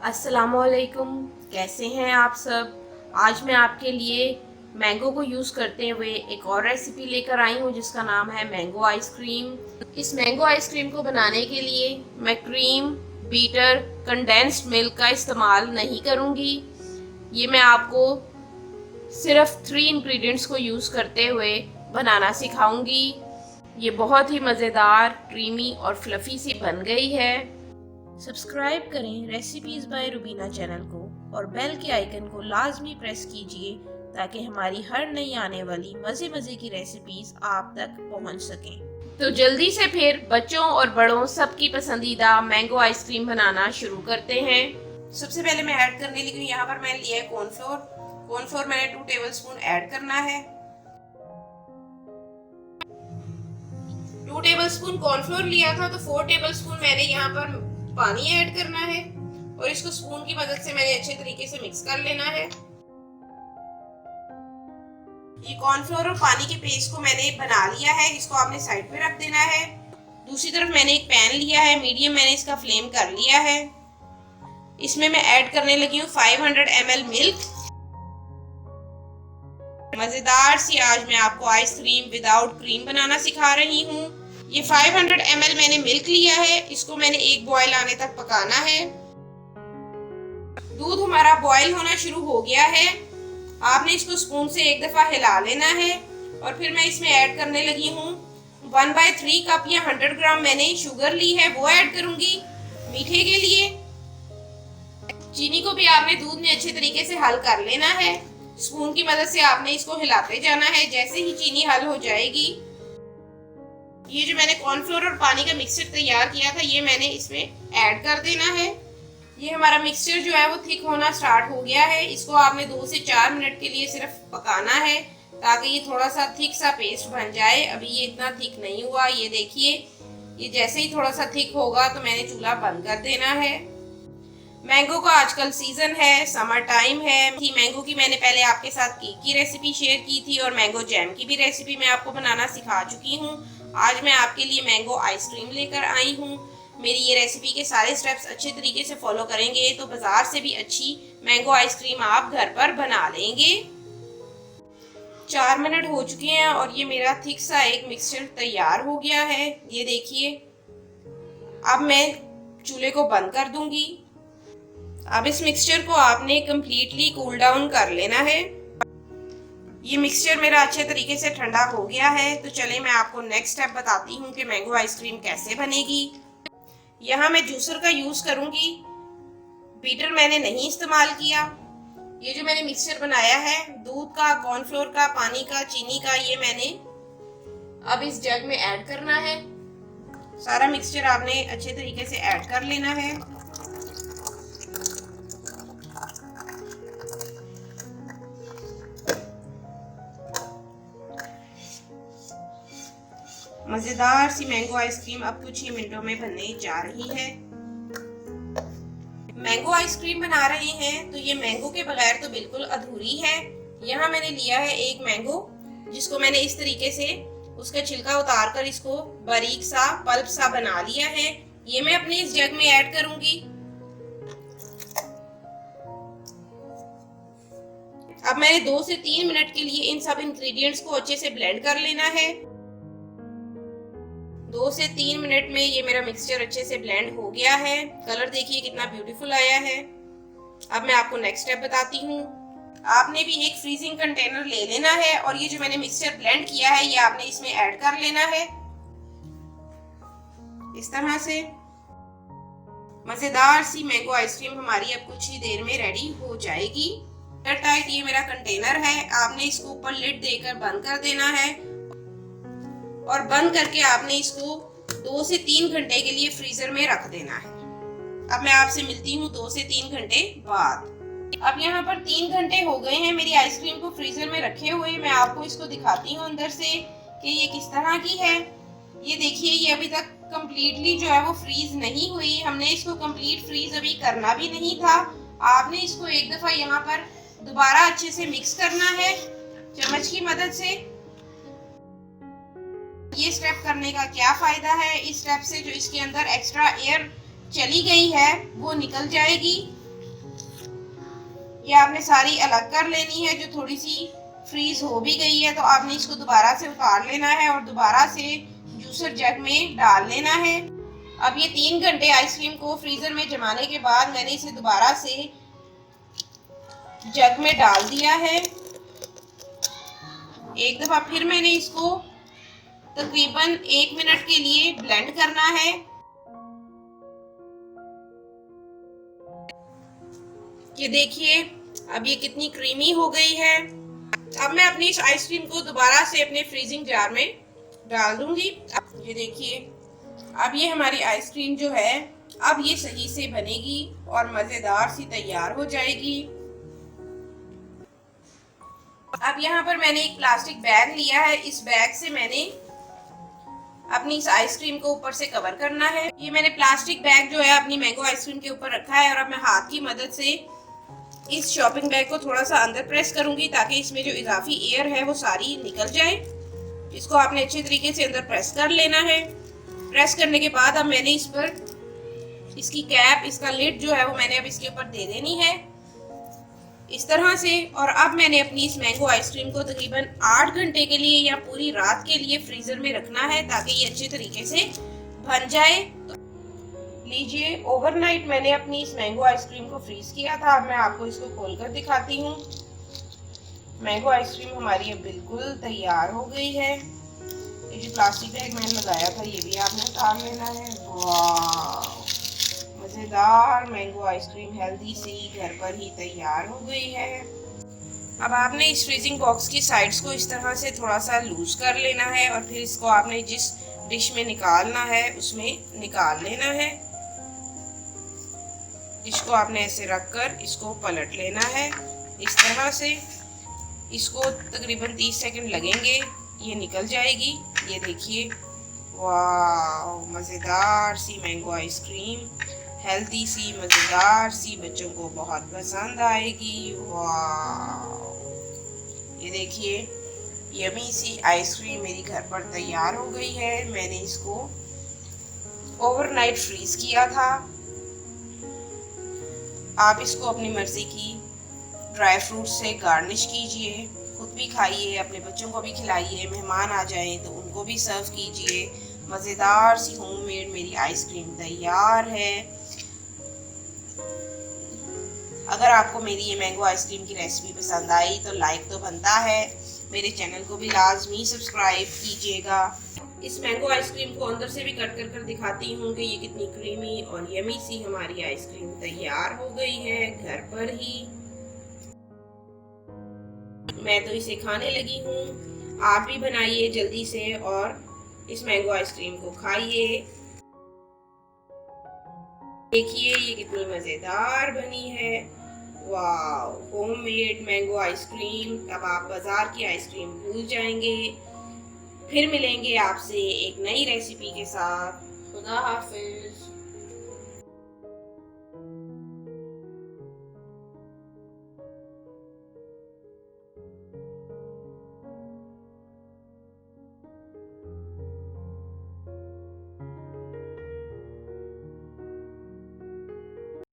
अस्सलामुअलैकुम, कैसे हैं आप सब। आज मैं आपके लिए मैंगो को यूज़ करते हुए एक और रेसिपी लेकर आई हूँ जिसका नाम है मैंगो आइसक्रीम। इस मैंगो आइसक्रीम को बनाने के लिए मैं क्रीम, बीटर, कंडेंस्ड मिल्क का इस्तेमाल नहीं करूँगी। ये मैं आपको सिर्फ 3 इंग्रेडिएंट्स को यूज़ करते हुए बनाना सिखाऊंगी। ये बहुत ही मज़ेदार, क्रीमी और फ्लफ़ी सी बन गई है। सब्सक्राइब करें रेसिपीज़ बाय रुबीना चैनल को और बेल के आइकन को लाजमी प्रेस कीजिए ताकि हमारी हर नई आने वाली मज़े मज़े की रेसिपीज़ आप तक पहुंच सकें। तो जल्दी से फिर बच्चों और बड़ों सबकी पसंदीदा मैंगो आइसक्रीम बनाना शुरू करते हैं। सबसे पहले मैं ऐड करने लगी हूँ, यहाँ पर मैंने लिया है कॉर्नफ्लोर। कॉर्नफ्लोर मैंने 2 टेबलस्पून ऐड करना है। 2 टेबलस्पून कॉर्नफ्लोर लिया था तो 4 टेबलस्पून मैंने यहाँ पर पानी ऐड करना है और इसको स्पून की मदद से मैंने अच्छे तरीके से मिक्स कर लेना है। ये कॉर्नफ्लोर और पानी के पेस्ट को मैंने बना लिया है, इसको आपने साइड पे रख देना है। दूसरी तरफ मैंने एक पैन लिया है, मीडियम मैंने इसका फ्लेम कर लिया है। इसमें मैं ऐड करने लगी हूँ 500 ml मिल्क। मजेदार सी आज मैं आपको आइसक्रीम विदाउट क्रीम बनाना सिखा रही हूँ। ये 500 ml मैंने मिल्क लिया है, इसको मैंने एक बॉयल आने तक पकाना है। दूध हमारा बॉयल होना शुरू हो गया है। आपने इसको स्पून से एक दफा हिला लेना है और फिर मैं इसमें ऐड करने लगी हूँ 1/3 कप या 100 ग्राम मैंने शुगर ली है, वो ऐड करूंगी मीठे के लिए। चीनी को भी आपने दूध में अच्छे तरीके से हल कर लेना है। स्पून की मदद से आपने इसको हिलाते जाना है। जैसे ही चीनी हल हो जाएगी, ये जो मैंने कॉर्नफ्लोर और पानी का मिक्सचर तैयार किया था ये मैंने इसमें ऐड कर देना है। ये हमारा मिक्सचर जो है वो थिक होना स्टार्ट हो गया है। इसको आपने 2 से 4 मिनट के लिए सिर्फ पकाना है ताकि ये थोड़ा सा थिक सा पेस्ट बन जाए। अभी ये इतना थिक नहीं हुआ, ये देखिए। ये जैसे ही थोड़ा सा थिक होगा तो मैंने चूल्हा बंद कर देना है। मैंगो का आजकल सीजन है, समर टाइम है। मैंगो की मैंने पहले आपके साथ केक की रेसिपी शेयर की थी और मैंगो जैम की भी रेसिपी मैं आपको बनाना सिखा चुकी हूँ। आज मैं आपके लिए मैंगो आइसक्रीम लेकर आई हूँ। मेरी ये रेसिपी के सारे स्टेप्स अच्छे तरीके से फॉलो करेंगे तो बाजार से भी अच्छी मैंगो आइसक्रीम आप घर पर बना लेंगे। 4 मिनट हो चुके हैं और ये मेरा थिक सा एक मिक्सचर तैयार हो गया है, ये देखिए। अब मैं चूल्हे को बंद कर दूंगी। अब इस मिक्सचर को आपने कम्प्लीटली कूल डाउन कर लेना है। ये मिक्सचर मेरा अच्छे तरीके से ठंडा हो गया है। तो चले मैं आपको नेक्स्ट स्टेप बताती हूँ कि मैंगो आइसक्रीम कैसे बनेगी। यहाँ मैं जूसर का यूज करूंगी, बीटर मैंने नहीं इस्तेमाल किया। ये जो मैंने मिक्सचर बनाया है दूध का, कॉर्नफ्लोर का, पानी का, चीनी का, ये मैंने अब इस जग में ऐड करना है। सारा मिक्सचर आपने अच्छे तरीके से ऐड कर लेना है। मजेदार सी मैंगो आइसक्रीम अब कुछ ही मिनटों में बनने जा रही है। मैंगो आइसक्रीम बना रहे हैं तो ये मैंगो के बगैर तो बिल्कुल अधूरी है। यहाँ मैंने लिया है एक मैंगो, जिसको मैंने इस तरीके से उसका छिलका उतार कर इसको बारीक सा पल्प सा बना लिया है। ये मैं अपने इस जग में ऐड करूंगी। अब मैंने 2 से 3 मिनट के लिए इन सब इंग्रेडिएंट्स को अच्छे से ब्लेंड कर लेना है। 2 से 3 मिनट में ये मेरा मिक्सचर अच्छे से ब्लेंड हो गया है। कलर देखिए कितना ब्यूटीफुल आया है। अब मैं आपको नेक्स्ट स्टेप बताती हूँ। आपने भी एक फ्रीजिंग कंटेनर ले लेना है और ये जो मैंने मिक्सचर ब्लेंड किया है ये आपने इसमें ऐड कर लेना है इस तरह से। मजेदार सी मैंगो आइसक्रीम हमारी अब कुछ ही देर में रेडी हो जाएगी। टाइट ये मेरा कंटेनर है, आपने इसको ऊपर लिड देकर बंद कर देना है और बंद करके आपने इसको 2 से 3 घंटे के लिए फ्रीजर में रख देना है। अब मैं आपसे मिलती हूँ 2 से 3 घंटे बाद। अब यहाँ पर 3 घंटे हो गए हैं मेरी आइसक्रीम को फ्रीजर में रखे हुए। मैं आपको इसको दिखाती हूँ अंदर से कि ये किस तरह की है। ये देखिए, ये अभी तक कंप्लीटली जो है वो फ्रीज नहीं हुई। हमने इसको कंप्लीट फ्रीज अभी करना भी नहीं था। आपने इसको एक दफा यहाँ पर दोबारा अच्छे से मिक्स करना है चम्मच की मदद से। ये स्टेप करने का क्या फ़ायदा है? इस स्टेप से जो इसके अंदर एक्स्ट्रा एयर चली गई है वो निकल जाएगी। ये आपने सारी अलग कर लेनी है। जो थोड़ी सी फ्रीज हो भी गई है तो आपने इसको दोबारा से उतार लेना है और दोबारा से जूसर जग में डाल लेना है। अब ये 3 घंटे आइसक्रीम को फ्रीजर में जमाने के बाद मैंने इसे दोबारा से जग में डाल दिया है। एक दफा फिर मैंने इसको तकरीबन 1 मिनट के लिए ब्लेंड करना है। ये देखिए अब ये कितनी क्रीमी हो गई है। अब मैं अपनी इस आइसक्रीम को दोबारा से अपने फ्रीजिंग जार में डाल दूंगी। ये देखिए अब ये हमारी आइसक्रीम जो है अब ये सही से बनेगी और मज़ेदार सी तैयार हो जाएगी। अब यहाँ पर मैंने एक प्लास्टिक बैग लिया है। इस बैग से मैंने अपनी इस आइसक्रीम को ऊपर से कवर करना है। ये मैंने प्लास्टिक बैग जो है अपनी मैंगो आइसक्रीम के ऊपर रखा है और अब मैं हाथ की मदद से इस शॉपिंग बैग को थोड़ा सा अंदर प्रेस करूंगी ताकि इसमें जो इजाफी एयर है वो सारी निकल जाए। इसको आपने अच्छे तरीके से अंदर प्रेस कर लेना है। प्रेस करने के बाद अब मैंने इस पर इसकी कैप, इसका लिड जो है वो मैंने अब इसके ऊपर दे देनी है इस तरह से। और अब मैंने अपनी इस मैंगो आइसक्रीम को तकरीबन 8 घंटे के लिए या पूरी रात के लिए फ्रीजर में रखना है ताकि ये अच्छे तरीके से बन जाए। लीजिए ओवरनाइट मैंने अपनी इस मैंगो आइसक्रीम को फ्रीज किया था। अब मैं आपको इसको खोलकर दिखाती हूँ। मैंगो आइसक्रीम हमारी अब बिल्कुल तैयार हो गई है। ये जो प्लास्टिक बैग मैंने लगाया था ये भी आपने उतार लेना है। वाह, मज़ेदार मैंगो आइसक्रीम हेल्दी सी घर पर ही तैयार हो गई है। अब आपने इस फ्रीजिंग बॉक्स की साइड्स को इस तरह से थोड़ा सा लूज कर लेना है और फिर इसको आपने जिस डिश में निकालना है उसमें निकाल लेना है। इसको आपने ऐसे रखकर इसको पलट लेना है इस तरह से। इसको तकरीबन 30 सेकंड लगेंगे, ये निकल जाएगी। ये देखिए वाह, मज़ेदार सी मैंगो आइसक्रीम, हेल्दी सी, मज़ेदार सी, बच्चों को बहुत पसंद आएगी। वाह, ये देखिए यमी सी आइसक्रीम मेरी घर पर तैयार हो गई है। मैंने इसको ओवरनाइट फ्रीज किया था। आप इसको अपनी मर्ज़ी की ड्राई फ्रूट से गार्निश कीजिए, खुद भी खाइए, अपने बच्चों को भी खिलाइए, मेहमान आ जाएं तो उनको भी सर्व कीजिए। मज़ेदार सी होममेड मेरी आइसक्रीम तैयार है। अगर आपको मेरी ये मैंगो आइसक्रीम की रेसिपी पसंद आई तो लाइक तो बनता है, मेरे चैनल को भी लाजमी सब्सक्राइब कीजिएगा। इस मैंगो आइसक्रीम को अंदर से भी कट कर दिखाती हूँ कि ये कितनी क्रीमी और यमी सी हमारी आइसक्रीम तैयार हो गई है घर पर ही। मैं तो इसे खाने लगी हूँ। आप भी बनाइए जल्दी से और इस मैंगो आइसक्रीम को खाइए। देखिए ये कितनी मज़ेदार बनी है। वाह, होममेड मैंगो आइसक्रीम। अब आप बाजार की आइसक्रीम भूल जाएंगे। फिर मिलेंगे आपसे एक नई रेसिपी के साथ। खुदा हाफिज।